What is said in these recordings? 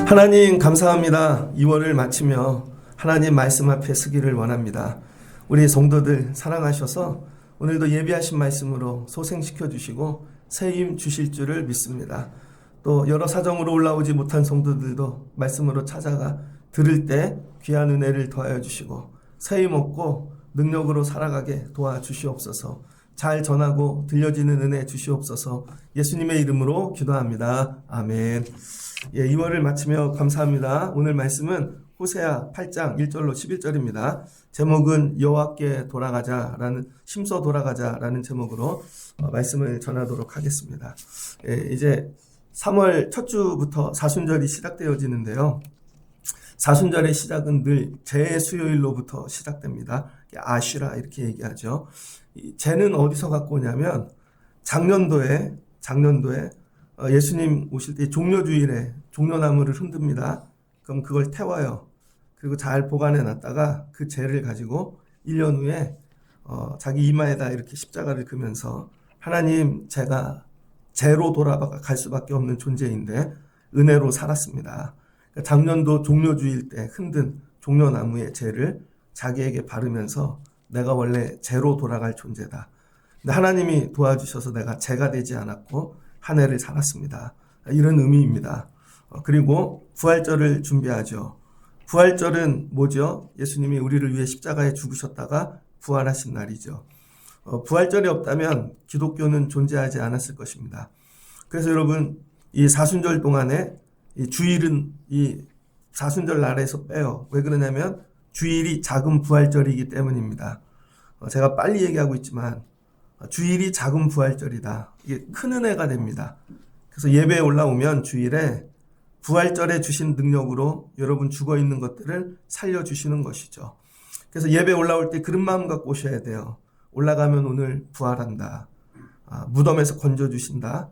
하나님 감사합니다. 2월을 마치며 하나님 말씀 앞에 서기를 원합니다. 우리 성도들 사랑하셔서 오늘도 예비하신 말씀으로 소생시켜 주시고 새힘 주실 줄을 믿습니다. 또 여러 사정으로 올라오지 못한 성도들도 말씀으로 찾아가 들을 때 귀한 은혜를 더하여 주시고 새힘 얻고 능력으로 살아가게 도와주시옵소서. 잘 전하고 들려지는 은혜 주시옵소서. 예수님의 이름으로 기도합니다. 아멘. 2월을 마치며 감사합니다. 오늘 말씀은 호세아 8장 1절로 11절입니다. 제목은 여호와께 돌아가자라는 심서 돌아가자라는 제목으로 말씀을 전하도록 하겠습니다. 이제 3월 첫 주부터 사순절이 시작되어지는데요. 사순절의 시작은 늘 재수요일로부터 시작됩니다. 아슈라 이렇게 얘기하죠. 재는 어디서 갖고 오냐면 작년도에 예수님 오실 때 종려주일에 종려나무를 흔듭니다. 그럼 그걸 태워요. 그리고 잘 보관해 놨다가 그 재를 가지고 1년 후에 자기 이마에다 이렇게 십자가를 그면서 하나님, 제가 재로 돌아갈 수밖에 없는 존재인데 은혜로 살았습니다. 작년도 종려주일 때 흔든 종려나무의 재를 자기에게 바르면서 내가 원래 재로 돌아갈 존재다. 근데 하나님이 도와주셔서 내가 재가 되지 않았고 한 해를 살았습니다. 이런 의미입니다. 그리고 부활절을 준비하죠. 부활절은 뭐죠? 예수님이 우리를 위해 십자가에 죽으셨다가 부활하신 날이죠. 부활절이 없다면 기독교는 존재하지 않았을 것입니다. 그래서 여러분, 이 사순절 동안에 이 주일은 이 사순절 날에서 빼요. 왜 그러냐면 주일이 작은 부활절이기 때문입니다. 제가 빨리 얘기하고 있지만 주일이 작은 부활절이다. 이게 큰 은혜가 됩니다. 그래서 예배에 올라오면 주일에 부활절에 주신 능력으로 여러분 죽어 있는 것들을 살려주시는 것이죠. 그래서 예배에 올라올 때 그런 마음 갖고 오셔야 돼요. 올라가면 오늘 부활한다. 무덤에서 건져주신다.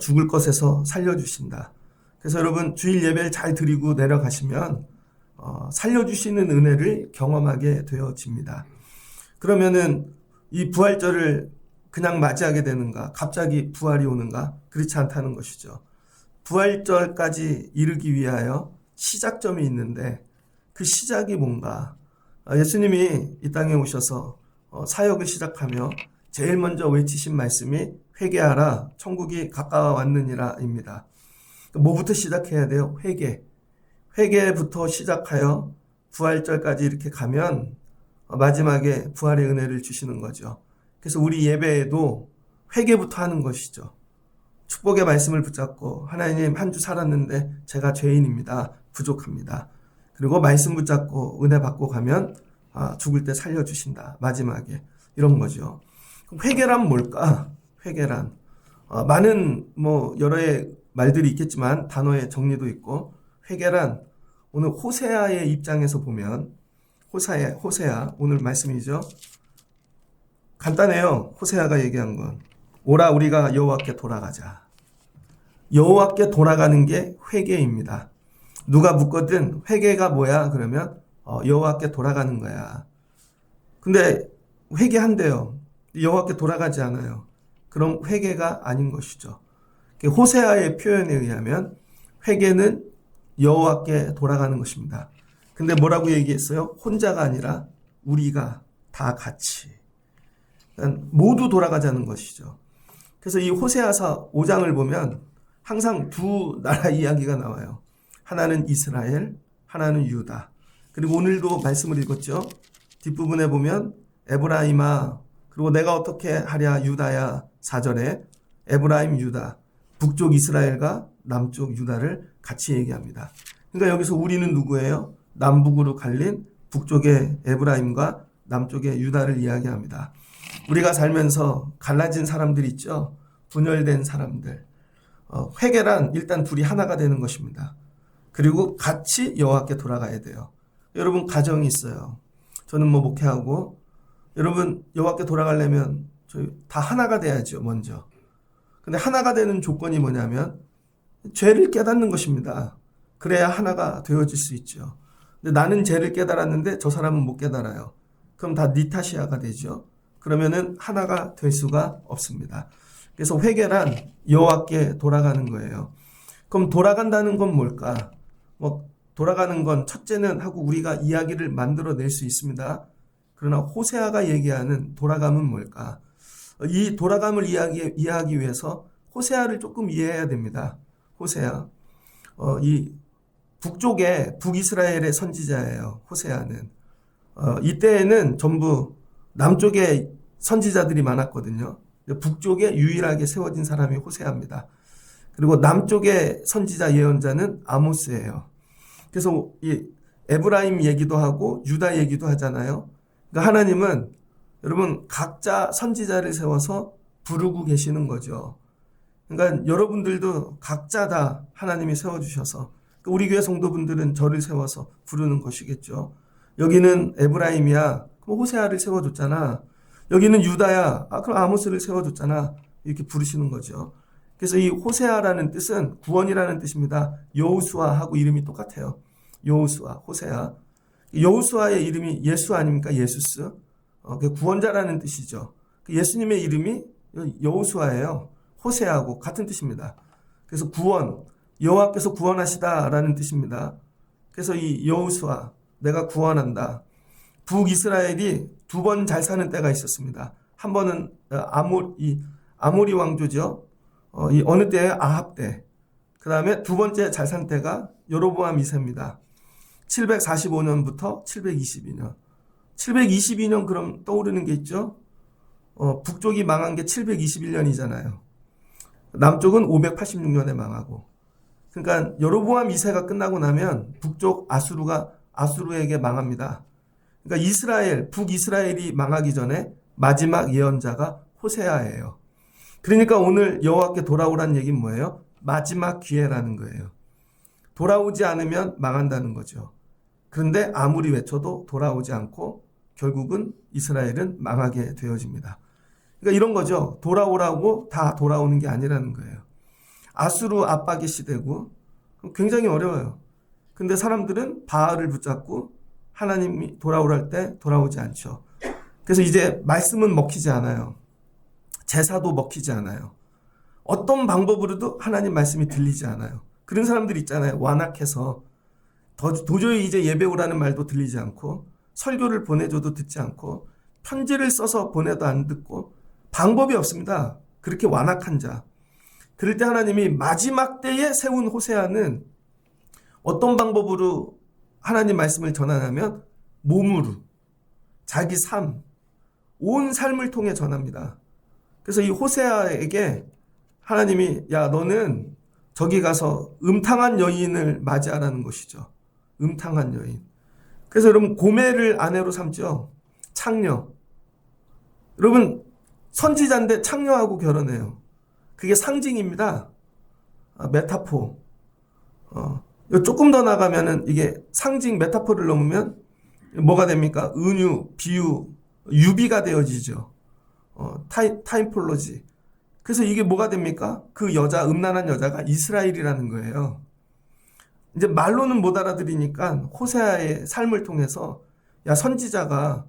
죽을 것에서 살려주신다. 그래서 여러분 주일 예배를 잘 드리고 내려가시면 살려주시는 은혜를 경험하게 되어집니다. 그러면은 이 부활절을 그냥 맞이하게 되는가? 갑자기 부활이 오는가? 그렇지 않다는 것이죠. 부활절까지 이르기 위하여 시작점이 있는데 그 시작이 뭔가? 예수님이 이 땅에 오셔서 사역을 시작하며 제일 먼저 외치신 말씀이 회개하라, 천국이 가까워왔느니라 입니다. 뭐부터 시작해야 돼요? 회개부터 시작하여 부활절까지 이렇게 가면 마지막에 부활의 은혜를 주시는 거죠. 그래서 우리 예배에도 회개부터 하는 것이죠. 축복의 말씀을 붙잡고 하나님, 한 주 살았는데 제가 죄인입니다. 부족합니다. 그리고 말씀 붙잡고 은혜 받고 가면 죽을 때 살려주신다. 마지막에 이런 거죠. 회개란 뭘까? 회개란 많은 여러의 말들이 있겠지만 단어의 정리도 있고, 회개란 오늘 호세아의 입장에서 보면 호세아 오늘 말씀이죠. 간단해요. 호세아가 얘기한 건 오라 우리가 여호와께 돌아가자. 여호와께 돌아가는 게 회개입니다. 누가 묻거든 회개가 뭐야? 그러면 여호와께 돌아가는 거야. 근데 회개한대요. 여호와께 돌아가지 않아요. 그럼 회개가 아닌 것이죠. 호세아의 표현에 의하면 회개는 여호와께 돌아가는 것입니다. 근데 뭐라고 얘기했어요? 혼자가 아니라 우리가 다 같이. 모두 돌아가자는 것이죠. 그래서 이 호세아서 5장을 보면 항상 두 나라 이야기가 나와요. 하나는 이스라엘, 하나는 유다. 그리고 오늘도 말씀을 읽었죠. 뒷부분에 보면 에브라임아, 그리고 내가 어떻게 하랴 유다야. 4절에 에브라임 유다, 북쪽 이스라엘과 남쪽 유다를 같이 얘기합니다. 그러니까 여기서 우리는 누구예요? 남북으로 갈린 북쪽의 에브라임과 남쪽의 유다를 이야기합니다. 우리가 살면서 갈라진 사람들 있죠? 분열된 사람들. 회개란 일단 둘이 하나가 되는 것입니다. 그리고 같이 여호와께 돌아가야 돼요. 여러분 가정이 있어요. 저는 목회하고, 여러분 여호와께 돌아가려면 저희 다 하나가 돼야죠. 먼저. 근데 하나가 되는 조건이 뭐냐면 죄를 깨닫는 것입니다. 그래야 하나가 되어질 수 있죠. 근데 나는 죄를 깨달았는데 저 사람은 못 깨달아요. 그럼 다 네 탓이야가 되죠. 그러면은 하나가 될 수가 없습니다. 그래서 회개란 여호와께 돌아가는 거예요. 그럼 돌아간다는 건 뭘까? 뭐 돌아가는 건 첫째는 하고 우리가 이야기를 만들어낼 수 있습니다. 그러나 호세아가 얘기하는 돌아감은 뭘까? 이 돌아감을 이해하기 위해서 호세아를 조금 이해해야 됩니다. 호세아. 이 북쪽에 북이스라엘의 선지자예요. 호세아는. 이때에는 전부 남쪽에 선지자들이 많았거든요. 북쪽에 유일하게 세워진 사람이 호세아입니다. 그리고 남쪽의 선지자 예언자는 아모스예요. 그래서 이 에브라임 얘기도 하고 유다 얘기도 하잖아요. 그러니까 하나님은 여러분 각자 선지자를 세워서 부르고 계시는 거죠. 그러니까 여러분들도 각자 다 하나님이 세워주셔서 우리 교회 성도분들은 저를 세워서 부르는 것이겠죠. 여기는 에브라임이야. 그럼 호세아를 세워줬잖아. 여기는 유다야. 그럼 아모스를 세워줬잖아. 이렇게 부르시는 거죠. 그래서 이 호세아라는 뜻은 구원이라는 뜻입니다. 여호수아하고 이름이 똑같아요. 여호수아, 호세아. 여호수아의 이름이 예수 아닙니까? 예수스. 구원자라는 뜻이죠. 예수님의 이름이 여호수아예요. 호세아하고 같은 뜻입니다. 그래서 구원, 여호와께서 구원하시다라는 뜻입니다. 그래서 이 여호수아, 내가 구원한다. 북이스라엘이 두 번 잘 사는 때가 있었습니다. 한 번은 아모리 왕조죠. 이 어느 때에 아합 때. 그 다음에 두 번째 잘 산 때가 여로보암 2세입니다. 745년부터 722년. 722년 그럼 떠오르는 게 있죠. 북쪽이 망한 게 721년이잖아요. 남쪽은 586년에 망하고. 그러니까 여로보암 2세가 끝나고 나면 북쪽 아수르에게 망합니다. 그러니까 북이스라엘이 망하기 전에 마지막 예언자가 호세아예요. 그러니까 오늘 여호와께 돌아오라는 얘기는 뭐예요? 마지막 기회라는 거예요. 돌아오지 않으면 망한다는 거죠. 그런데 아무리 외쳐도 돌아오지 않고 결국은 이스라엘은 망하게 되어집니다. 그러니까 이런 거죠. 돌아오라고 다 돌아오는 게 아니라는 거예요. 아수르 압박의 시대고 굉장히 어려워요. 근데 사람들은 바알을 붙잡고 하나님이 돌아오랄 때 돌아오지 않죠. 그래서 이제 말씀은 먹히지 않아요. 제사도 먹히지 않아요. 어떤 방법으로도 하나님 말씀이 들리지 않아요. 그런 사람들 있잖아요. 완악해서 도저히 이제 예배 오라는 말도 들리지 않고 설교를 보내줘도 듣지 않고 편지를 써서 보내도 안 듣고 방법이 없습니다. 그렇게 완악한 자. 그럴 때 하나님이 마지막 때에 세운 호세아는 어떤 방법으로 하나님 말씀을 전하냐면 몸으로 자기 삶, 온 삶을 통해 전합니다. 그래서 이 호세아에게 하나님이 야 너는 저기 가서 음탕한 여인을 맞이하라는 것이죠. 음탕한 여인. 그래서 여러분 고멜을 아내로 삼죠. 창녀. 여러분 선지자인데 창녀하고 결혼해요. 그게 상징입니다. 메타포. 조금 더 나가면은 이게 상징 메타포를 넘으면 뭐가 됩니까? 은유, 비유, 유비가 되어지죠. 타임폴로지. 그래서 이게 뭐가 됩니까? 그 여자, 음란한 여자가 이스라엘이라는 거예요. 이제 말로는 못 알아들으니까 호세아의 삶을 통해서 야 선지자가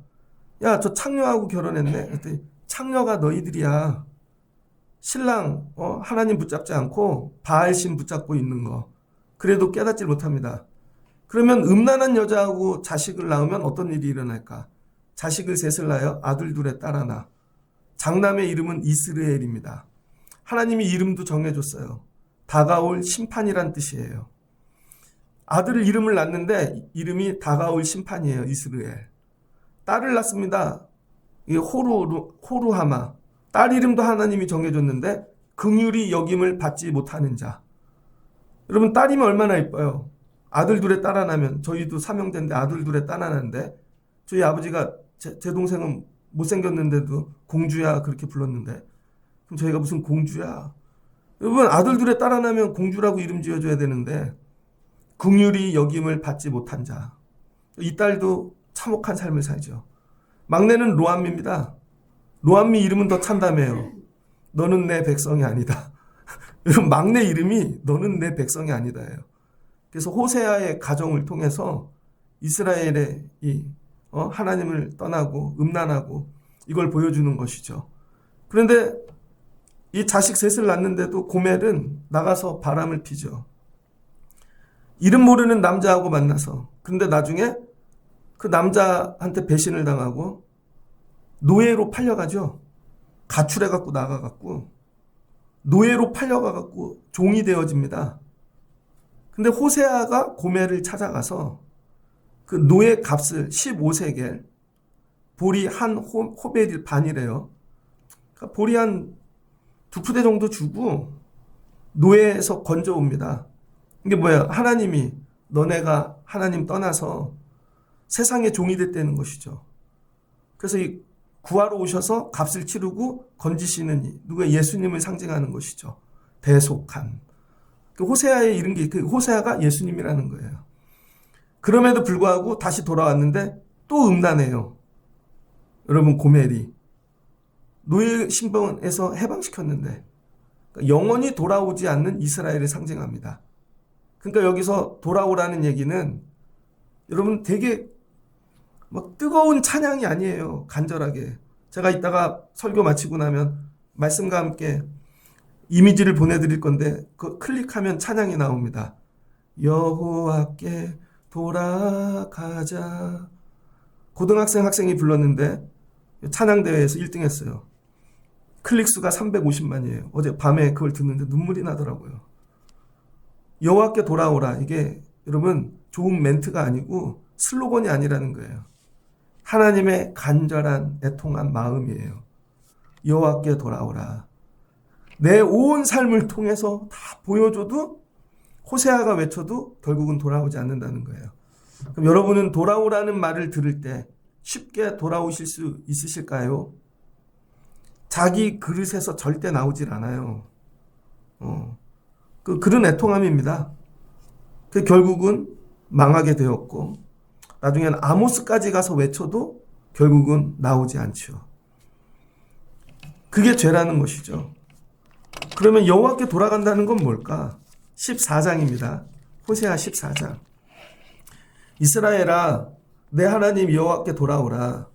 야 저 창녀하고 결혼했네. 그랬더니 창녀가 너희들이야. 신랑 하나님 붙잡지 않고 바알신 붙잡고 있는 거. 그래도 깨닫지 못합니다. 그러면 음란한 여자하고 자식을 낳으면 어떤 일이 일어날까? 자식을 셋을 낳아요. 아들 둘에 딸 하나. 장남의 이름은 이스라엘입니다. 하나님이 이름도 정해줬어요. 다가올 심판이란 뜻이에요. 아들을 이름을 낳는데 이름이 다가올 심판이에요. 이스라엘. 딸을 낳습니다. 이게 호루하마. 딸 이름도 하나님이 정해줬는데 긍휼히 여김을 받지 못하는 자. 여러분 딸이면 얼마나 예뻐요. 아들 둘에 딸 하나면 저희도 사명제인데 아들 둘에 딸 하나인데 저희 아버지가 제 동생은 못생겼는데도 공주야 그렇게 불렀는데 그럼 저희가 무슨 공주야. 여러분 아들 둘에 딸 하나면 공주라고 이름 지어줘야 되는데 긍휼히 여김을 받지 못한 자. 이 딸도 참혹한 삶을 살죠. 막내는 로암미입니다. 로암미 이름은 더 참담해요. 너는 내 백성이 아니다. 여러분 막내 이름이 너는 내 백성이 아니다예요. 그래서 호세아의 가정을 통해서 이스라엘의 하나님을 떠나고 음란하고 이걸 보여주는 것이죠. 그런데 이 자식 셋을 낳는데도 고멜은 나가서 바람을 피죠. 이름 모르는 남자하고 만나서, 근데 나중에 그 남자한테 배신을 당하고 노예로 팔려가죠. 가출해갖고 나가갖고 노예로 팔려가갖고 종이 되어집니다. 근데 호세아가 고멜을 찾아가서 그 노예 값을 15세겔, 보리 한 호벨 반이래요. 그러니까 보리 한 2푸대 정도 주고 노예에서 건져옵니다. 이게 뭐야? 하나님이 너네가 하나님 떠나서 세상의 종이 됐다는 것이죠. 그래서 이 구하러 오셔서 값을 치르고 건지시는 이 누가 예수님을 상징하는 것이죠. 대속한. 그 호세아의 이런 게 그 호세아가 예수님이라는 거예요. 그럼에도 불구하고 다시 돌아왔는데 또 음란해요. 여러분, 고멜이 노예 신분에서 해방시켰는데 영원히 돌아오지 않는 이스라엘을 상징합니다. 그러니까 여기서 돌아오라는 얘기는 여러분 되게 막 뜨거운 찬양이 아니에요. 간절하게. 제가 이따가 설교 마치고 나면 말씀과 함께 이미지를 보내드릴 건데 그 클릭하면 찬양이 나옵니다. 여호와께 돌아가자. 고등학생 학생이 불렀는데 찬양대회에서 1등 했어요. 클릭수가 350만이에요. 어제 밤에 그걸 듣는데 눈물이 나더라고요. 여호와께 돌아오라. 이게 여러분 좋은 멘트가 아니고 슬로건이 아니라는 거예요. 하나님의 간절한 애통한 마음이에요. 여호와께 돌아오라. 내 온 삶을 통해서 다 보여줘도 호세아가 외쳐도 결국은 돌아오지 않는다는 거예요. 그럼 여러분은 돌아오라는 말을 들을 때 쉽게 돌아오실 수 있으실까요? 자기 그릇에서 절대 나오질 않아요. 그런 애통함입니다. 그 결국은 망하게 되었고 나중에는 아모스까지 가서 외쳐도 결국은 나오지 않죠. 그게 죄라는 것이죠. 그러면 여호와께 돌아간다는 건 뭘까? 14장입니다. 호세아 14장. 이스라엘아, 내 하나님 여호와께 돌아오라.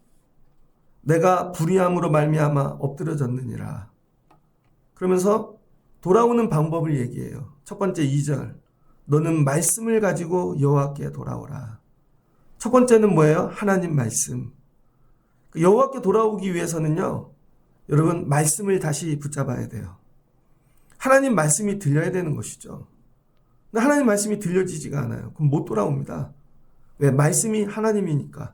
내가 불의함으로 말미암아 엎드려졌느니라. 그러면서 돌아오는 방법을 얘기해요. 첫 번째 2절. 너는 말씀을 가지고 여호와께 돌아오라. 첫 번째는 뭐예요? 하나님 말씀. 여호와께 돌아오기 위해서는요, 여러분 말씀을 다시 붙잡아야 돼요. 하나님 말씀이 들려야 되는 것이죠. 근데 하나님 말씀이 들려지지가 않아요. 그럼 못 돌아옵니다. 왜? 말씀이 하나님이니까.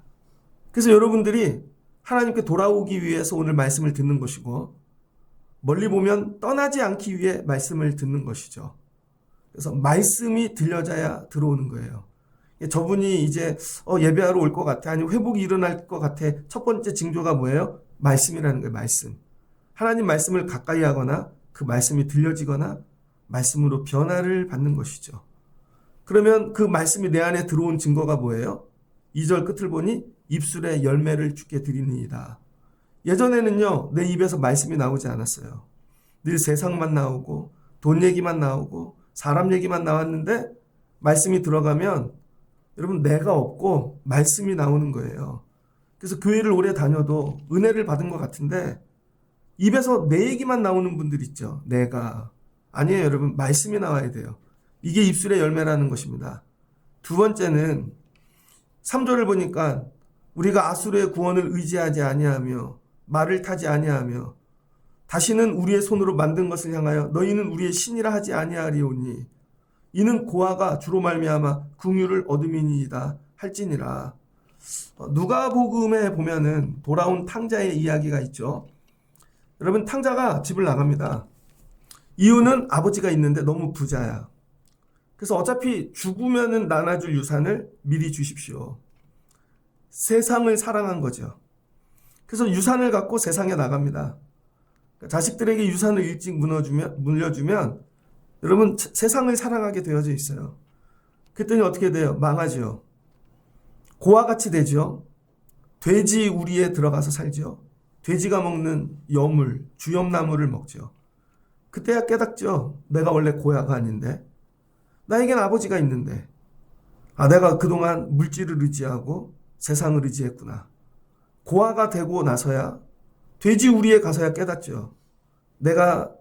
그래서 여러분들이 하나님께 돌아오기 위해서 오늘 말씀을 듣는 것이고 멀리 보면 떠나지 않기 위해 말씀을 듣는 것이죠. 그래서 말씀이 들려져야 들어오는 거예요. 저분이 이제 예배하러 올 것 같아, 아니면 회복이 일어날 것 같아. 첫 번째 징조가 뭐예요? 말씀이라는 거예요. 말씀. 하나님 말씀을 가까이 하거나 그 말씀이 들려지거나 말씀으로 변화를 받는 것이죠. 그러면 그 말씀이 내 안에 들어온 증거가 뭐예요? 2절 끝을 보니 입술에 열매를 주게 드리니이다. 예전에는요, 내 입에서 말씀이 나오지 않았어요. 늘 세상만 나오고 돈 얘기만 나오고 사람 얘기만 나왔는데 말씀이 들어가면 여러분 내가 없고 말씀이 나오는 거예요. 그래서 교회를 오래 다녀도 은혜를 받은 것 같은데 입에서 내 얘기만 나오는 분들 있죠. 내가. 아니에요, 여러분. 말씀이 나와야 돼요. 이게 입술의 열매라는 것입니다. 두 번째는 3절을 보니까 우리가 아수르의 구원을 의지하지 아니하며 말을 타지 아니하며 다시는 우리의 손으로 만든 것을 향하여 너희는 우리의 신이라 하지 아니하리오니 이는 고아가 주로 말미암아 긍휼을 얻음이니이다 할지니라. 누가복음에 보면은 돌아온 탕자의 이야기가 있죠. 여러분, 탕자가 집을 나갑니다. 이유는 아버지가 있는데 너무 부자야. 그래서 어차피 죽으면은 나눠줄 유산을 미리 주십시오. 세상을 사랑한 거죠. 그래서 유산을 갖고 세상에 나갑니다. 자식들에게 유산을 일찍 물려주면 여러분 세상을 사랑하게 되어져 있어요. 그랬더니 어떻게 돼요? 망하죠. 고아같이 되죠. 돼지 우리에 들어가서 살죠. 돼지가 먹는 여물, 주염나무를 먹죠. 그때야 깨닫죠. 내가 원래 고아가 아닌데 나에겐 아버지가 있는데 내가 그동안 물질을 의지하고 세상을 의지했구나. 고아가 되고 나서야 돼지 우리에 가서야 깨닫죠. 내가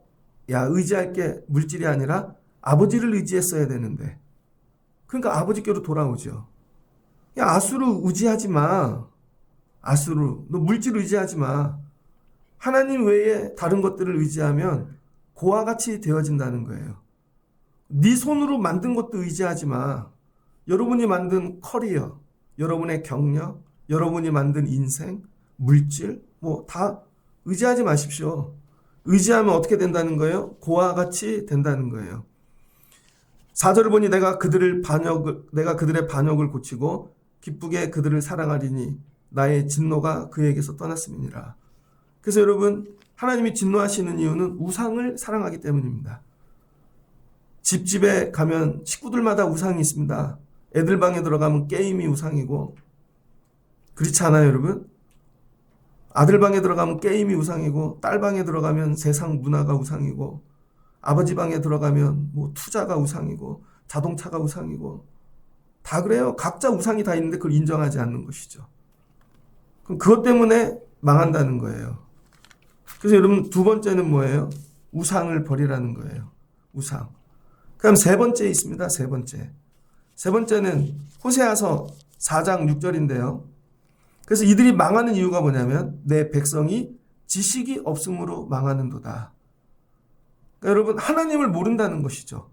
의지할 게 물질이 아니라 아버지를 의지했어야 되는데 그러니까 아버지께로 돌아오죠. 야, 아수르 의지하지 마. 아수르, 너 물질 의지하지 마. 하나님 외에 다른 것들을 의지하면 고와 같이 되어진다는 거예요. 네 손으로 만든 것도 의지하지 마. 여러분이 만든 커리어, 여러분의 경력, 여러분이 만든 인생, 물질, 뭐 다 의지하지 마십시오. 의지하면 어떻게 된다는 거예요? 고와 같이 된다는 거예요. 4절을 보니 내가 그들의 반역을 고치고 기쁘게 그들을 사랑하리니 나의 진노가 그에게서 떠났음이니라. 그래서 여러분, 하나님이 진노하시는 이유는 우상을 사랑하기 때문입니다. 집집에 가면 식구들마다 우상이 있습니다. 애들 방에 들어가면 게임이 우상이고, 그렇지 않아요, 여러분? 아들 방에 들어가면 게임이 우상이고, 딸 방에 들어가면 세상 문화가 우상이고, 아버지 방에 들어가면 뭐 투자가 우상이고, 자동차가 우상이고, 다 그래요. 각자 우상이 다 있는데 그걸 인정하지 않는 것이죠. 그럼 그것 때문에 망한다는 거예요. 그래서 여러분, 두 번째는 뭐예요? 우상을 버리라는 거예요. 우상. 그럼 세 번째 있습니다. 세 번째. 세 번째는 호세아서 4장 6절인데요. 그래서 이들이 망하는 이유가 뭐냐면 내 백성이 지식이 없음으로 망하는도다. 그러니까 여러분, 하나님을 모른다는 것이죠.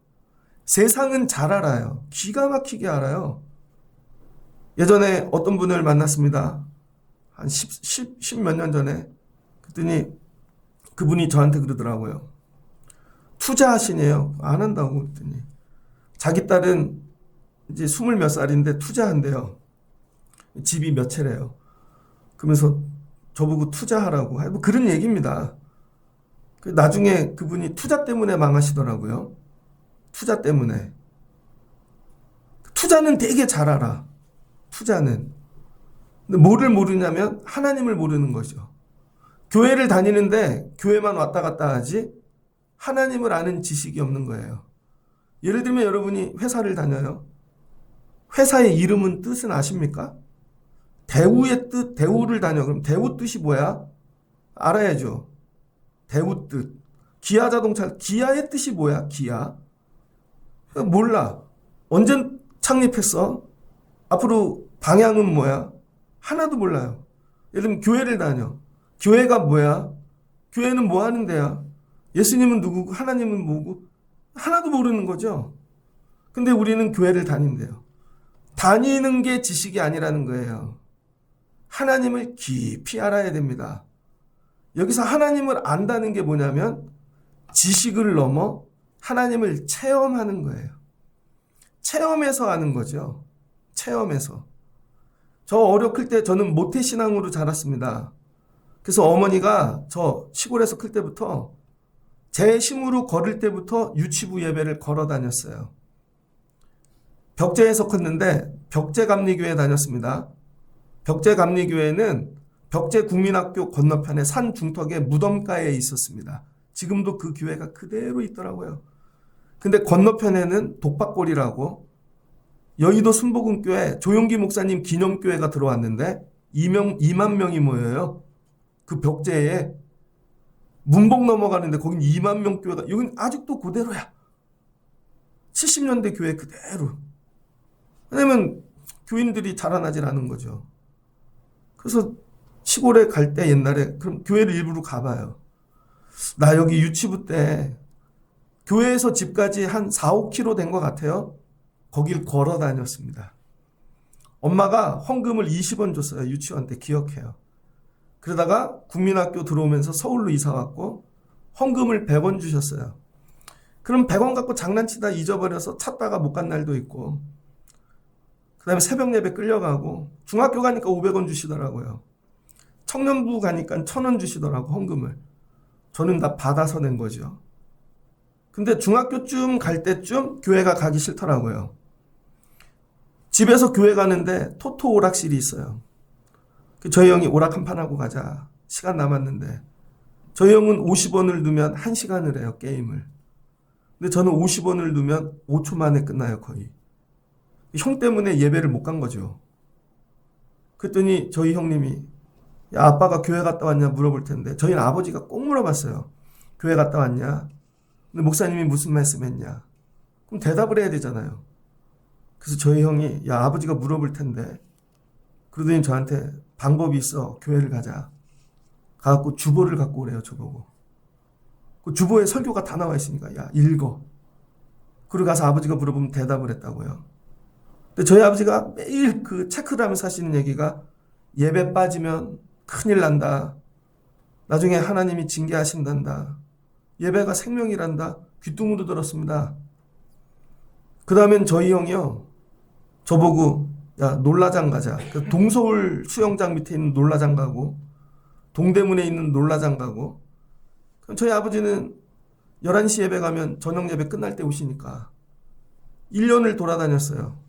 세상은 잘 알아요. 기가 막히게 알아요. 예전에 어떤 분을 만났습니다. 한 10 몇 년 전에. 그랬더니 그분이 저한테 그러더라고요. 투자하시네요. 안 한다고 그랬더니. 자기 딸은 이제 20 몇 살인데 투자한대요. 집이 몇 채래요. 그러면서 저보고 투자하라고. 뭐 그런 얘기입니다. 나중에 그분이 투자 때문에 망하시더라고요. 투자 때문에. 투자는 되게 잘 알아. 투자는. 근데 뭐를 모르냐면 하나님을 모르는 거죠. 교회를 다니는데 교회만 왔다 갔다 하지 하나님을 아는 지식이 없는 거예요. 예를 들면 여러분이 회사를 다녀요. 회사의 이름은 뜻은 아십니까? 대우의 뜻, 대우를 다녀. 그럼 대우 뜻이 뭐야? 알아야죠. 대우 뜻. 기아 자동차, 기아의 뜻이 뭐야? 기아. 몰라. 언제 창립했어? 앞으로 방향은 뭐야? 하나도 몰라요. 예를 들면 교회를 다녀. 교회가 뭐야? 교회는 뭐 하는 데야? 예수님은 누구고 하나님은 뭐고? 하나도 모르는 거죠. 근데 우리는 교회를 다닌대요. 다니는 게 지식이 아니라는 거예요. 하나님을 깊이 알아야 됩니다. 여기서 하나님을 안다는 게 뭐냐면 지식을 넘어 하나님을 체험하는 거예요. 체험해서 아는 거죠. 체험해서. 저 어렸을 때 저는 모태신앙으로 자랐습니다. 그래서 어머니가 저 시골에서 클 때부터 제 힘으로 걸을 때부터 유치부 예배를 걸어 다녔어요. 벽제에서 컸는데 벽제감리교회 다녔습니다. 벽제감리교회는 벽제국민학교 건너편에 산 중턱에 무덤가에 있었습니다. 지금도 그 교회가 그대로 있더라고요. 근데 건너편에는 독박골이라고 여의도 순복음교회 조용기 목사님 기념교회가 들어왔는데 2만 명이 모여요. 그 벽제에 문복 넘어가는데 거긴 2만 명 교회가, 여긴 아직도 그대로야. 70년대 교회 그대로. 왜냐면 교인들이 자라나질 않은 거죠. 그래서 시골에 갈 때 옛날에 그럼 교회를 일부러 가봐요. 나 여기 유치부 때 교회에서 집까지 한 4, 5km 된 것 같아요. 거길 걸어 다녔습니다. 엄마가 헌금을 20원 줬어요. 유치원 때 기억해요. 그러다가 국민학교 들어오면서 서울로 이사 왔고 헌금을 100원 주셨어요. 그럼 100원 갖고 장난치다 잊어버려서 찾다가 못 간 날도 있고, 그 다음에 새벽 예배 끌려가고, 중학교 가니까 500원 주시더라고요. 청년부 가니까 1000원 주시더라고, 헌금을. 저는 다 받아서 낸 거죠. 근데 중학교쯤 갈 때쯤 교회가 가기 싫더라고요. 집에서 교회 가는데 토토 오락실이 있어요. 저희 형이 오락 한 판 하고 가자. 시간 남았는데. 저희 형은 50원을 넣으면 1시간을 해요, 게임을. 근데 저는 50원을 넣으면 5초 만에 끝나요, 거의. 형 때문에 예배를 못 간 거죠. 그랬더니 저희 형님이, 야, 아빠가 교회 갔다 왔냐 물어볼 텐데, 저희는 아버지가 꼭 물어봤어요. 교회 갔다 왔냐? 근데 목사님이 무슨 말씀 했냐? 그럼 대답을 해야 되잖아요. 그래서 저희 형이 야 아버지가 물어볼 텐데 그러더니 저한테 방법이 있어. 교회를 가자. 가갖고 주보를 갖고 오래요. 저보고. 그 주보에 설교가 다 나와 있으니까 야 읽어. 그리고 가서 아버지가 물어보면 대답을 했다고요. 근데 저희 아버지가 매일 그 체크를 하면서 하시는 얘기가 예배 빠지면 큰일 난다. 나중에 하나님이 징계하신단다. 예배가 생명이란다. 귀뚱으로 들었습니다. 그 다음엔 저희 형이요. 저보고 야 놀라장 가자. 그 동서울 수영장 밑에 있는 놀라장 가고 동대문에 있는 놀라장 가고 그럼 저희 아버지는 11시 예배 가면 저녁 예배 끝날 때 오시니까 1년을 돌아다녔어요.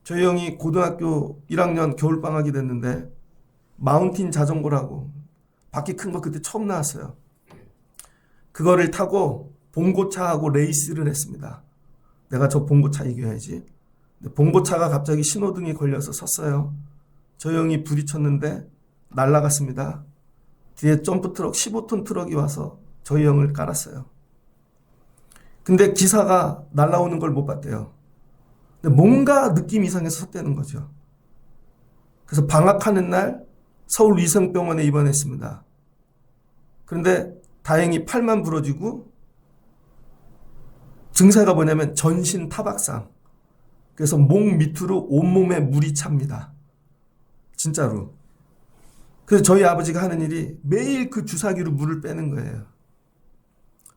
저희 형이 고등학교 1학년 겨울방학이 됐는데 마운틴 자전거라고 바퀴 큰 거 그때 처음 나왔어요. 그거를 타고 봉고차하고 레이스를 했습니다. 내가 저 봉고차 이겨야지. 근데 봉고차가 갑자기 신호등이 걸려서 섰어요. 저 형이 부딪혔는데 날아갔습니다. 뒤에 점프트럭 15톤 트럭이 와서 저희 형을 깔았어요. 근데 기사가 날아오는 걸 못 봤대요. 근데 뭔가 느낌 이상해서 섰다는 거죠. 그래서 방학하는 날 서울 위성병원에 입원했습니다. 그런데 다행히 팔만 부러지고 증세가 뭐냐면 전신 타박상. 그래서 목 밑으로 온몸에 물이 찹니다. 진짜로. 그래서 저희 아버지가 하는 일이 매일 그 주사기로 물을 빼는 거예요.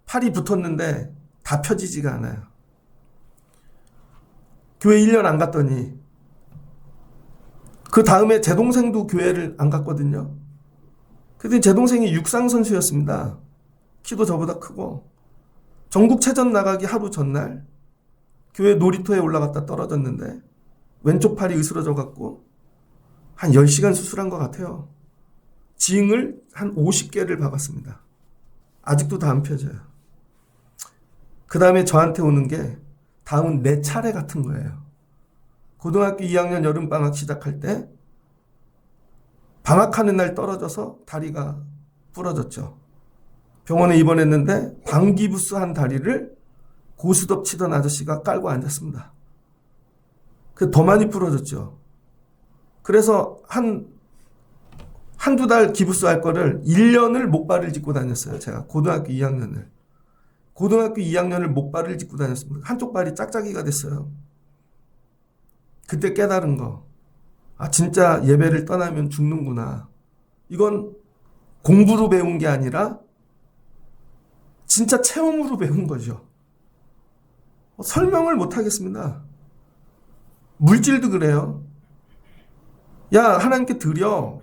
팔이 붙었는데 다 펴지지가 않아요. 교회 1년 안 갔더니 그 다음에 제 동생도 교회를 안 갔거든요. 그랬더니 제 동생이 육상선수였습니다. 키도 저보다 크고 전국체전 나가기 하루 전날 교회 놀이터에 올라갔다 떨어졌는데 왼쪽 팔이 으스러져 갖고 한 10시간 수술한 것 같아요. 징을 한 50개를 박았습니다. 아직도 다 안 펴져요. 그 다음에 저한테 오는 게 다음은 내 차례 같은 거예요. 고등학교 2학년 여름방학 시작할 때 방학하는 날 떨어져서 다리가 부러졌죠. 병원에 입원했는데 방기부스 한 다리를 고스톱 치던 아저씨가 깔고 앉았습니다. 더 많이 부러졌죠. 그래서 한두 달 기부스 할 거를 1년을 목발을 짚고 다녔어요. 제가 고등학교 2학년을. 고등학교 2학년을 목발을 짚고 다녔습니다. 한쪽 발이 짝짝이가 됐어요. 그때 깨달은 거. 아, 진짜 예배를 떠나면 죽는구나. 이건 공부로 배운 게 아니라 진짜 체험으로 배운 거죠. 설명을 못 하겠습니다. 물질도 그래요. 야, 하나님께 드려.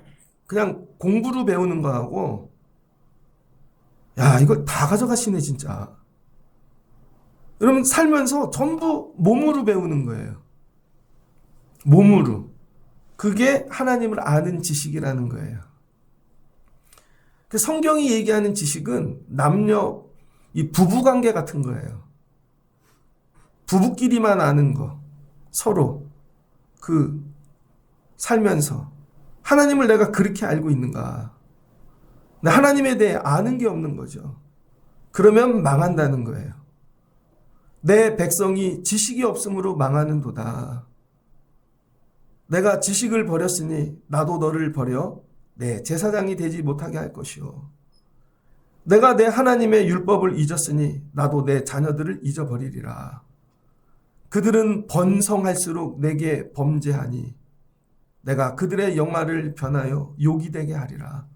그냥 공부로 배우는 거하고, 야, 이걸 다 가져가시네, 진짜. 여러분, 살면서 전부 몸으로 배우는 거예요. 몸으로. 그게 하나님을 아는 지식이라는 거예요. 그 성경이 얘기하는 지식은 남녀, 이 부부관계 같은 거예요. 부부끼리만 아는 거. 서로. 살면서. 하나님을 내가 그렇게 알고 있는가. 하나님에 대해 아는 게 없는 거죠. 그러면 망한다는 거예요. 내 백성이 지식이 없으므로 망하는도다. 내가 지식을 버렸으니 나도 너를 버려 내 제사장이 되지 못하게 할 것이요. 내가 내 하나님의 율법을 잊었으니 나도 내 자녀들을 잊어버리리라. 그들은 번성할수록 내게 범죄하니 내가 그들의 영화를 변하여 욕이 되게 하리라.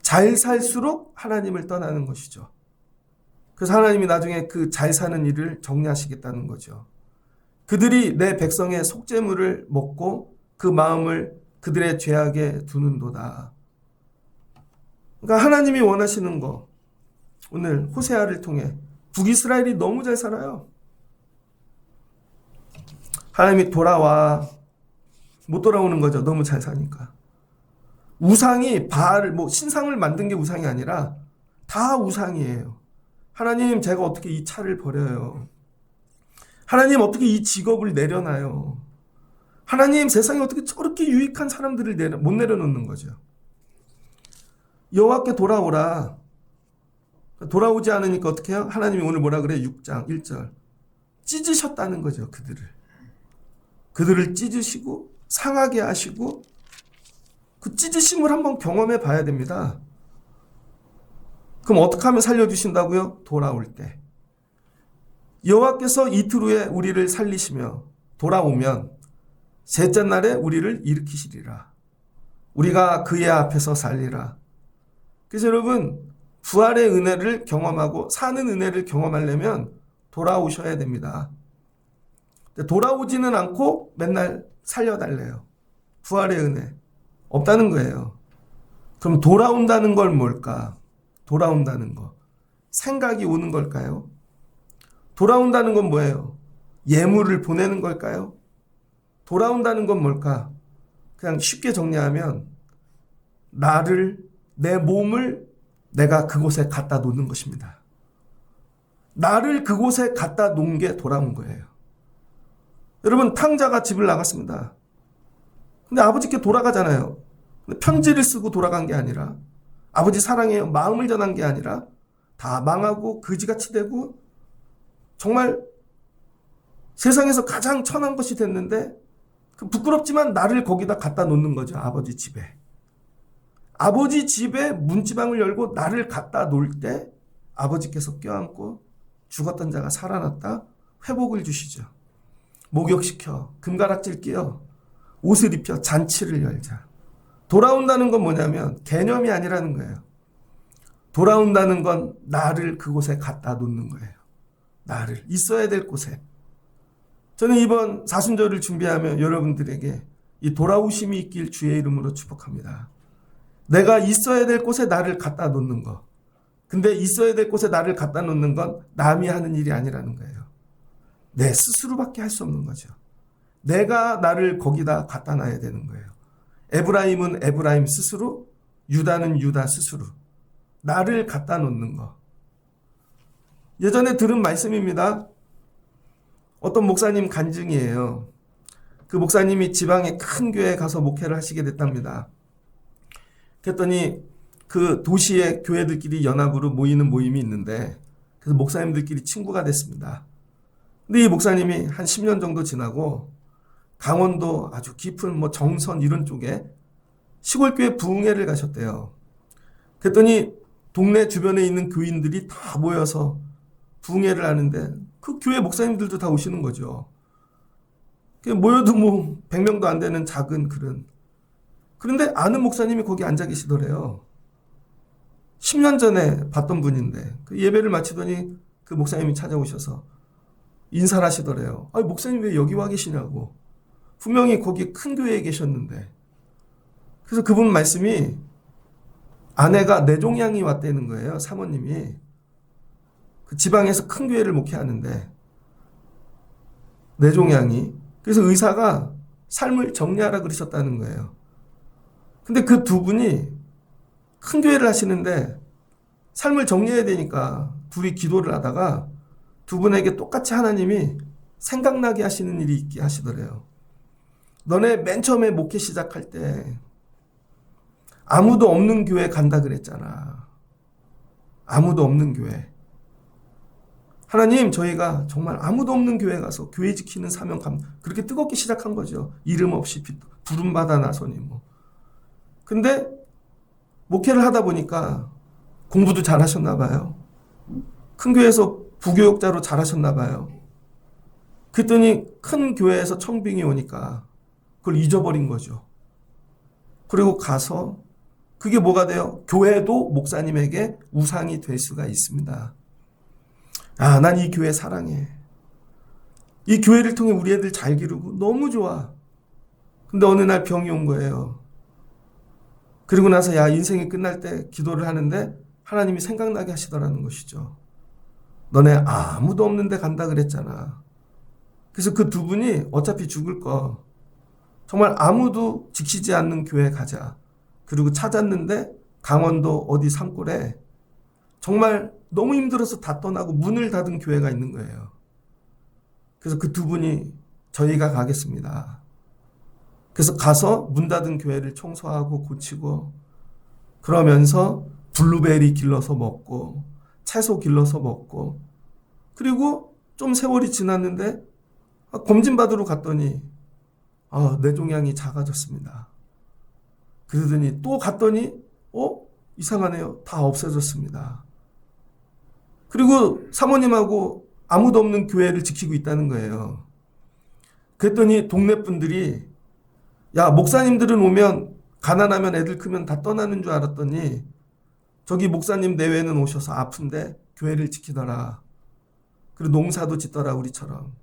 잘 살수록 하나님을 떠나는 것이죠. 그래서 하나님이 나중에 그 잘 사는 일을 정리하시겠다는 거죠. 그들이 내 백성의 속죄물을 먹고 그 마음을 그들의 죄악에 두는도다. 그러니까 하나님이 원하시는 거, 오늘 호세아를 통해 북이스라엘이 너무 잘 살아요. 하나님이 돌아와. 못 돌아오는 거죠. 너무 잘 사니까. 우상이 신상을 만든 게 우상이 아니라 다 우상이에요. 하나님, 제가 어떻게 이 차를 버려요? 하나님, 어떻게 이 직업을 내려놔요? 하나님, 세상에 어떻게 저렇게 유익한 사람들을 못 내려놓는 거죠. 여호와께 돌아오라. 돌아오지 않으니까 어떻게 해요? 하나님이 오늘 뭐라 그래요? 6장 1절. 찢으셨다는 거죠, 그들을. 그들을 찢으시고 상하게 하시고 그 찢으심을 한번 경험해 봐야 됩니다. 그럼 어떻게 하면 살려주신다고요? 돌아올 때. 여호와께서 이틀 후에 우리를 살리시며 돌아오면 셋째 날에 우리를 일으키시리라. 우리가 그의 앞에서 살리라. 그래서 여러분, 부활의 은혜를 경험하고 사는 은혜를 경험하려면 돌아오셔야 됩니다. 돌아오지는 않고 맨날 살려달래요. 부활의 은혜 없다는 거예요. 그럼 돌아온다는 걸 뭘까? 돌아온다는 거. 생각이 오는 걸까요? 돌아온다는 건 뭐예요? 예물을 보내는 걸까요? 돌아온다는 건 뭘까? 그냥 쉽게 정리하면 내 몸을 내가 그곳에 갖다 놓는 것입니다. 나를 그곳에 갖다 놓은 게 돌아온 거예요. 여러분, 탕자가 집을 나갔습니다. 근데 아버지께 돌아가잖아요. 근데 편지를 쓰고 돌아간 게 아니라, 아버지 사랑해요 마음을 전한 게 아니라 다 망하고 그지같이 되고 정말 세상에서 가장 천한 것이 됐는데, 부끄럽지만 나를 거기다 갖다 놓는 거죠. 아버지 집에. 아버지 집에 문지방을 열고 나를 갖다 놓을 때 아버지께서 껴안고 죽었던 자가 살아났다 회복을 주시죠. 목욕시켜 금가락질 끼워 옷을 입혀 잔치를 열자. 돌아온다는 건 뭐냐면 개념이 아니라는 거예요. 돌아온다는 건 나를 그곳에 갖다 놓는 거예요. 나를 있어야 될 곳에. 저는 이번 사순절을 준비하며 여러분들에게 이 돌아오심이 있길 주의 이름으로 축복합니다. 내가 있어야 될 곳에 나를 갖다 놓는 거. 근데 있어야 될 곳에 나를 갖다 놓는 건 남이 하는 일이 아니라는 거예요. 내 스스로밖에 할 수 없는 거죠. 내가 나를 거기다 갖다 놔야 되는 거예요. 에브라임은 에브라임 스스로, 유다는 유다 스스로. 나를 갖다 놓는 거. 예전에 들은 말씀입니다. 어떤 목사님 간증이에요. 그 목사님이 지방의 큰 교회에 가서 목회를 하시게 됐답니다. 그랬더니 그 도시의 교회들끼리 연합으로 모이는 모임이 있는데, 그래서 목사님들끼리 친구가 됐습니다. 근데 이 목사님이 한 10년 정도 지나고 강원도 아주 깊은 정선 이런 쪽에 시골교회 부흥회를 가셨대요. 그랬더니 동네 주변에 있는 교인들이 다 모여서 부흥회를 하는데 그 교회 목사님들도 다 오시는 거죠. 모여도 100명도 안 되는 작은 그런. 그런데 아는 목사님이 거기 앉아 계시더래요. 10년 전에 봤던 분인데 그 예배를 마치더니 그 목사님이 찾아오셔서 인사를 하시더래요. 목사님 왜 여기 와 계시냐고. 분명히 거기 큰 교회에 계셨는데. 그래서 그분 말씀이 아내가 뇌종양이 왔다는 거예요. 사모님이. 그 지방에서 큰 교회를 목회하는데 뇌종양이. 그래서 의사가 삶을 정리하라 그러셨다는 거예요. 근데 그 두 분이 큰 교회를 하시는데 삶을 정리해야 되니까 둘이 기도를 하다가 두 분에게 똑같이 하나님이 생각나게 하시는 일이 있게 하시더래요. 너네 맨 처음에 목회 시작할 때 아무도 없는 교회 간다 그랬잖아. 아무도 없는 교회. 하나님, 저희가 정말 아무도 없는 교회 가서 교회 지키는 사명 그렇게 뜨겁게 시작한 거죠. 이름 없이 부름받아 나서니 근데 목회를 하다 보니까 공부도 잘하셨나 봐요. 큰 교회에서 부교육자로 잘하셨나 봐요. 그랬더니 큰 교회에서 청빙이 오니까 그걸 잊어버린 거죠. 그리고 가서 그게 뭐가 돼요? 교회도 목사님에게 우상이 될 수가 있습니다. 난 이 교회 사랑해. 이 교회를 통해 우리 애들 잘 기르고 너무 좋아. 근데 어느 날 병이 온 거예요. 그리고 나서 인생이 끝날 때 기도를 하는데 하나님이 생각나게 하시더라는 것이죠. 너네 아무도 없는데 간다 그랬잖아. 그래서 그 두 분이 어차피 죽을 거 정말 아무도 지키지 않는 교회 가자. 그리고 찾았는데 강원도 어디 산골에 정말 너무 힘들어서 다 떠나고 문을 닫은 교회가 있는 거예요. 그래서 그 두 분이 저희가 가겠습니다. 그래서 가서 문 닫은 교회를 청소하고 고치고 그러면서 블루베리 길러서 먹고 채소 길러서 먹고 그리고 좀 세월이 지났는데 검진 받으러 갔더니 뇌종양이 작아졌습니다. 그러더니 또 갔더니 이상하네요. 다 없어졌습니다. 그리고 사모님하고 아무도 없는 교회를 지키고 있다는 거예요. 그랬더니 동네 분들이 야, 목사님들은 오면 가난하면 애들 크면 다 떠나는 줄 알았더니 저기 목사님 내외는 오셔서 아픈데 교회를 지키더라. 그리고 농사도 짓더라 우리처럼.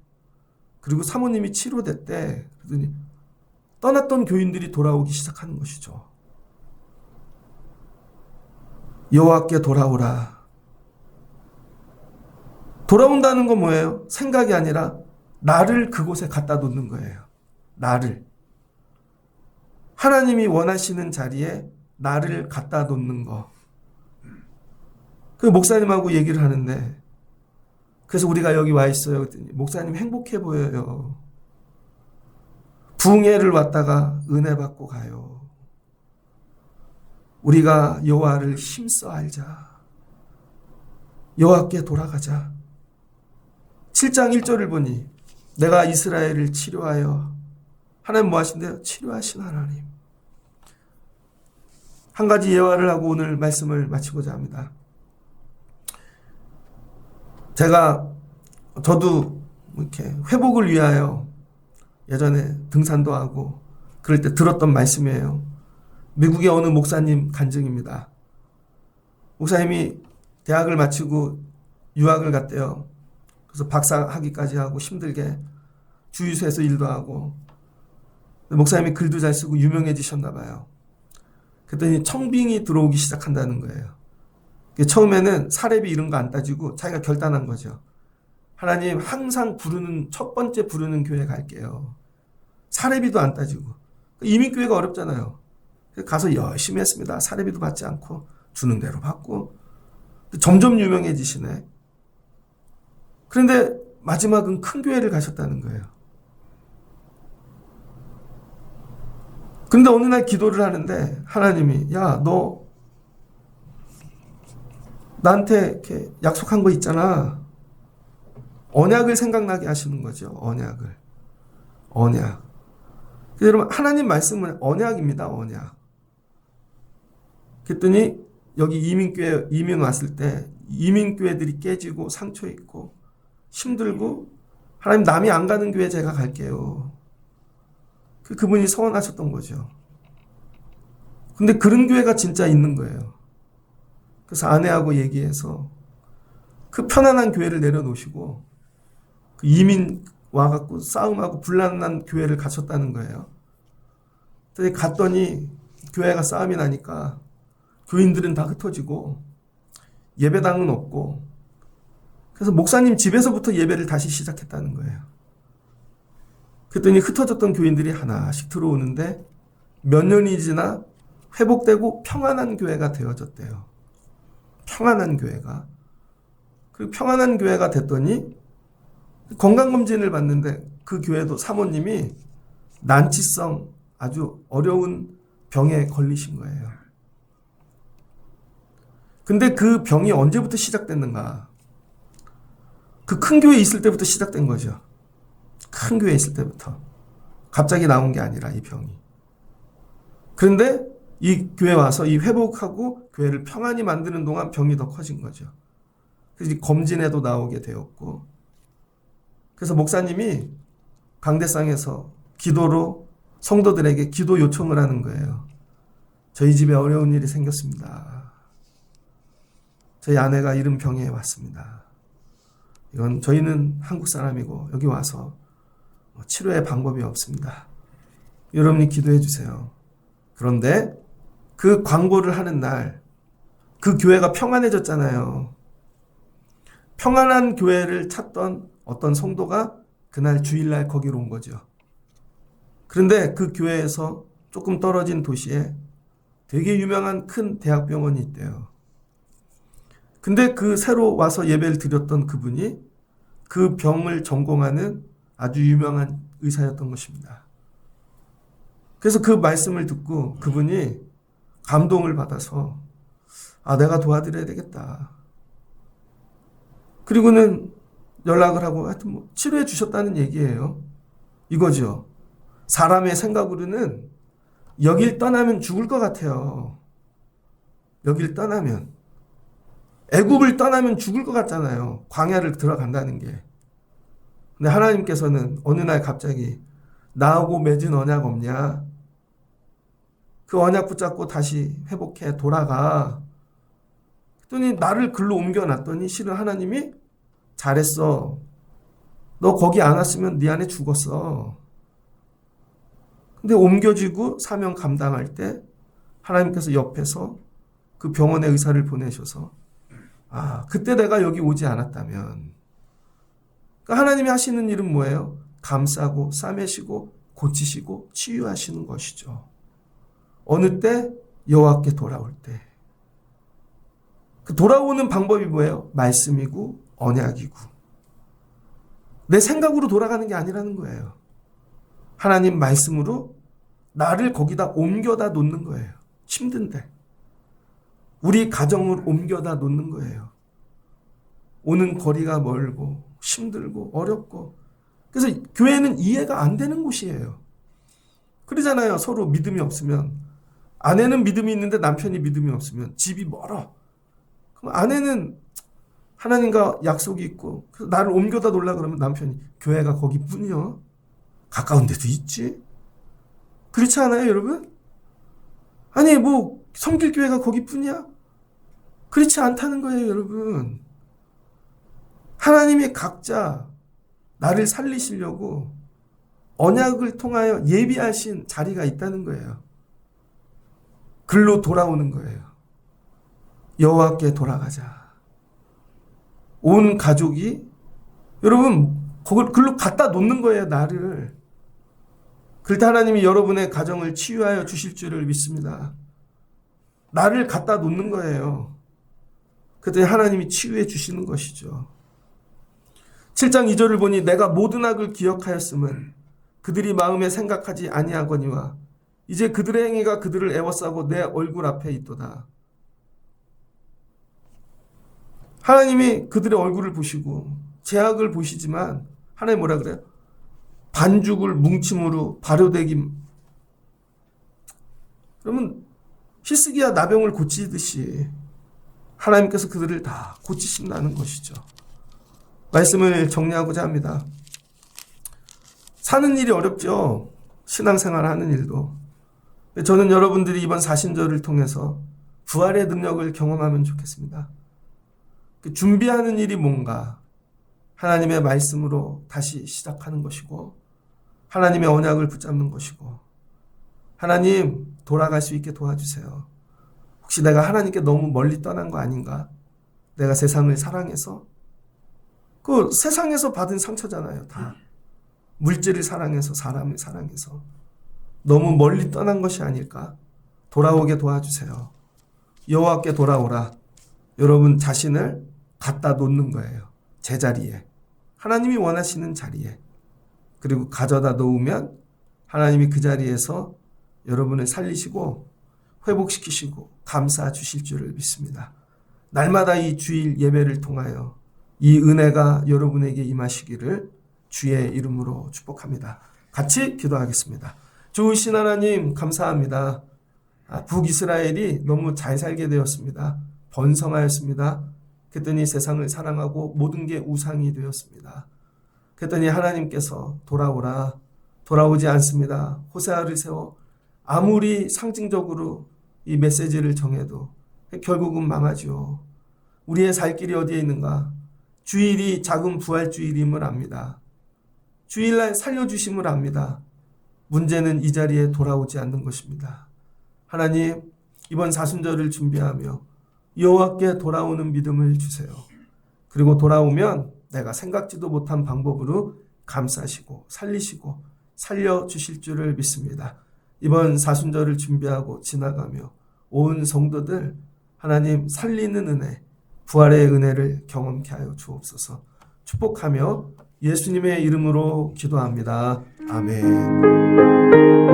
그리고 사모님이 치료됐대. 그러더니 떠났던 교인들이 돌아오기 시작하는 것이죠. 여호와께 돌아오라. 돌아온다는 건 뭐예요? 생각이 아니라 나를 그곳에 갖다 놓는 거예요. 나를. 하나님이 원하시는 자리에 나를 갖다 놓는 거. 그 목사님하고 얘기를 하는데 그래서 우리가 여기 와 있어요. 그랬더니 목사님 행복해 보여요. 부흥회를 왔다가 은혜 받고 가요. 우리가 여호와를 힘써 알자. 여호와께 돌아가자. 7장 1절을 보니 내가 이스라엘을 치료하여 하나님 뭐 하신대요? 치료하신 하나님. 한 가지 예화를 하고 오늘 말씀을 마치고자 합니다. 저도 이렇게 회복을 위하여 예전에 등산도 하고 그럴 때 들었던 말씀이에요. 미국의 어느 목사님 간증입니다. 목사님이 대학을 마치고 유학을 갔대요. 그래서 박사 학위까지 하고 힘들게 주유소에서 일도 하고 목사님이 글도 잘 쓰고 유명해지셨나 봐요. 그랬더니 청빙이 들어오기 시작한다는 거예요. 처음에는 사례비 이런 거 안 따지고 자기가 결단한 거죠. 하나님 항상 첫 번째 부르는 교회 갈게요. 사례비도 안 따지고. 이민교회가 어렵잖아요. 가서 열심히 했습니다. 사례비도 받지 않고 주는 대로 받고 점점 유명해지시네. 그런데 마지막은 큰 교회를 가셨다는 거예요. 그런데 어느 날 기도를 하는데 하나님이 야, 너 나한테 이렇게 약속한 거 있잖아. 언약을 생각나게 하시는 거죠. 언약. 여러분 하나님 말씀은 언약입니다. 언약. 그랬더니 여기 이민 왔을 때 이민교회들이 깨지고 상처 있고 힘들고 하나님 남이 안 가는 교회 제가 갈게요. 그분이 서원하셨던 거죠. 근데 그런 교회가 진짜 있는 거예요. 그래서 아내하고 얘기해서 그 편안한 교회를 내려놓으시고 그 이민 와갖고 싸움하고 불난난 교회를 가셨다는 거예요. 근데 갔더니 교회가 싸움이 나니까 교인들은 다 흩어지고 예배당은 없고 그래서 목사님 집에서부터 예배를 다시 시작했다는 거예요. 그랬더니 흩어졌던 교인들이 하나씩 들어오는데 몇 년이 지나 회복되고 평안한 교회가 되어졌대요. 평안한 교회가. 그리고 평안한 교회가 됐더니 건강검진을 받는데 그 교회도 사모님이 난치성 아주 어려운 병에 걸리신 거예요. 근데 그 병이 언제부터 시작됐는가? 그 큰 교회에 있을 때부터 시작된 거죠. 큰 교회에 있을 때부터. 갑자기 나온 게 아니라 이 병이. 그런데 이 교회 와서 이 회복하고 교회를 평안히 만드는 동안 병이 더 커진 거죠. 그래서 검진에도 나오게 되었고 그래서 목사님이 강대상에서 기도로 성도들에게 기도 요청을 하는 거예요. 저희 집에 어려운 일이 생겼습니다. 저희 아내가 이런 병에 왔습니다. 이건 저희는 한국 사람이고 여기 와서 치료의 방법이 없습니다. 여러분이 기도해 주세요. 그런데 그 광고를 하는 날 그 교회가 평안해졌잖아요. 평안한 교회를 찾던 어떤 성도가 그날 주일날 거기로 온 거죠. 그런데 그 교회에서 조금 떨어진 도시에 되게 유명한 큰 대학병원이 있대요. 근데 그 새로 와서 예배를 드렸던 그분이 그 병을 전공하는 아주 유명한 의사였던 것입니다. 그래서 그 말씀을 듣고 그분이 감동을 받아서 내가 도와드려야 되겠다. 그리고는 연락을 하고 하여튼 치료해 주셨다는 얘기예요. 이거죠. 사람의 생각으로는 여길 떠나면 죽을 것 같아요. 여길 떠나면. 애굽을 떠나면 죽을 것 같잖아요. 광야를 들어간다는 게. 근데 하나님께서는 어느 날 갑자기 나하고 맺은 언약 없냐? 그 언약 붙잡고 다시 회복해 돌아가. 그랬더니 나를 글로 옮겨놨더니 실은 하나님이 잘했어. 너 거기 안 왔으면 네 안에 죽었어. 근데 옮겨지고 사명 감당할 때 하나님께서 옆에서 그 병원의 의사를 보내셔서 그때 내가 여기 오지 않았다면. 그러니까 하나님이 하시는 일은 뭐예요? 감싸고 싸매시고 고치시고 치유하시는 것이죠. 어느 때? 여호와께 돌아올 때. 그 돌아오는 방법이 뭐예요? 말씀이고 언약이고. 내 생각으로 돌아가는 게 아니라는 거예요. 하나님 말씀으로 나를 거기다 옮겨다 놓는 거예요. 힘든데. 우리 가정을 옮겨다 놓는 거예요. 오는 거리가 멀고 힘들고 어렵고. 그래서 교회는 이해가 안 되는 곳이에요. 그러잖아요. 서로 믿음이 없으면. 아내는 믿음이 있는데 남편이 믿음이 없으면 집이 멀어. 그럼 아내는 하나님과 약속이 있고 나를 옮겨다 놓으려고 그러면 남편이 교회가 거기뿐이요. 가까운 데도 있지. 그렇지 않아요, 여러분? 아니 뭐 성길교회가 거기뿐이야? 그렇지 않다는 거예요, 여러분. 하나님이 각자 나를 살리시려고 언약을 통하여 예비하신 자리가 있다는 거예요. 글로 돌아오는 거예요. 여호와께 돌아가자. 온 가족이 여러분 그걸 글로 갖다 놓는 거예요, 나를. 그럴 때 하나님이 여러분의 가정을 치유하여 주실 줄을 믿습니다. 나를 갖다 놓는 거예요. 그때 하나님이 치유해 주시는 것이죠. 7장 2절을 보니 내가 모든 악을 기억하였음은 그들이 마음에 생각하지 아니하거니와 이제 그들의 행위가 그들을 애워싸고 내 얼굴 앞에 있도다. 하나님이 그들의 얼굴을 보시고 죄악을 보시지만 하나님 뭐라 그래요? 반죽을 뭉침으로 발효되기. 그러면 히스기야 나병을 고치듯이 하나님께서 그들을 다 고치신다는 것이죠. 말씀을 정리하고자 합니다. 사는 일이 어렵죠. 신앙생활 하는 일도. 저는 여러분들이 이번 사신절을 통해서 부활의 능력을 경험하면 좋겠습니다. 준비하는 일이 뭔가? 하나님의 말씀으로 다시 시작하는 것이고 하나님의 언약을 붙잡는 것이고 하나님 돌아갈 수 있게 도와주세요. 혹시 내가 하나님께 너무 멀리 떠난 거 아닌가? 내가 세상을 사랑해서 그 세상에서 받은 상처잖아요. 다 물질을 사랑해서 사람을 사랑해서 너무 멀리 떠난 것이 아닐까? 돌아오게 도와주세요. 여호와께 돌아오라. 여러분 자신을 갖다 놓는 거예요. 제자리에. 하나님이 원하시는 자리에. 그리고 가져다 놓으면 하나님이 그 자리에서 여러분을 살리시고 회복시키시고 감싸 주실 줄을 믿습니다. 날마다 이 주일 예배를 통하여 이 은혜가 여러분에게 임하시기를 주의 이름으로 축복합니다. 같이 기도하겠습니다. 좋으신 하나님 감사합니다. 북이스라엘이 너무 잘 살게 되었습니다. 번성하였습니다. 그랬더니 세상을 사랑하고 모든 게 우상이 되었습니다. 그랬더니 하나님께서 돌아오라. 돌아오지 않습니다. 호세아를 세워 아무리 상징적으로 이 메시지를 정해도 결국은 망하죠. 우리의 살 길이 어디에 있는가? 주일이 작은 부활주일임을 압니다. 주일날 살려주심을 압니다. 문제는 이 자리에 돌아오지 않는 것입니다. 하나님, 이번 사순절을 준비하며 여호와께 돌아오는 믿음을 주세요. 그리고 돌아오면 내가 생각지도 못한 방법으로 감싸시고 살리시고 살려주실 줄을 믿습니다. 이번 사순절을 준비하고 지나가며 온 성도들 하나님 살리는 은혜, 부활의 은혜를 경험케 하여 주옵소서. 축복하며 예수님의 이름으로 기도합니다. 아멘.